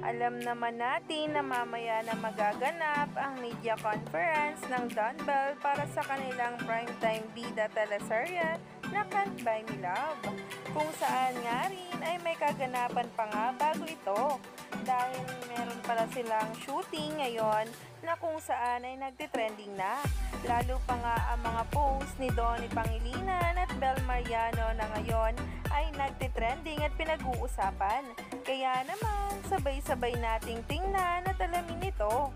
Alam naman natin na mamaya na magaganap ang media conference ng Don Bell para sa kanilang primetime bida teleserye na Can't Buy Me Love, kung saan nga rin ay may kaganapan pa nga bago ito dahil meron pala silang shooting ngayon na kung saan ay nagtitrending na. Lalo pa nga ang mga post ni Donnie Pangilinan at Bel Mariano na ngayon ay nagtitrending at pinag-uusapan. Kaya naman, sabay-sabay nating tingnan at alamin ito.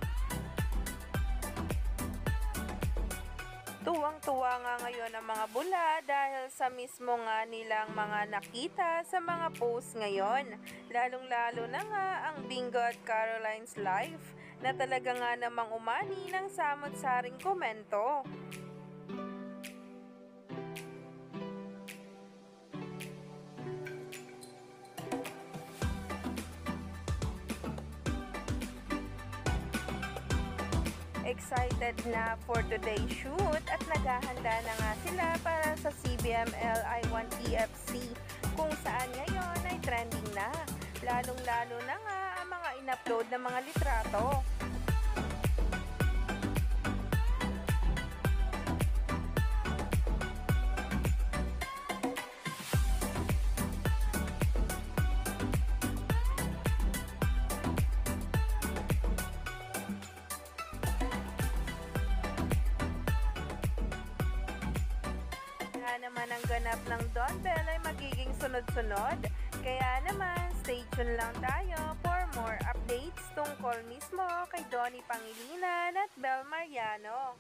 Tuwang-tuwa nga ngayon ang mga bula dahil sa mismo nga nilang mga nakita sa mga post ngayon. Lalong-lalo na nga ang Bingo at Caroline's life na talaga nga namang umani ng samot-saring komento. Excited na for today's shoot at naghahanda na nga sila para sa CBML I1 TFC kung saan ngayon ay trending na. Lalong-lalo na nga ang mga in-upload na mga litrato. Naman ang ganap ng Don Bell ay magiging sunod-sunod. Kaya naman, stay tuned lang tayo for more updates tungkol mismo kay Donnie Pangilinan at Bel Mariano.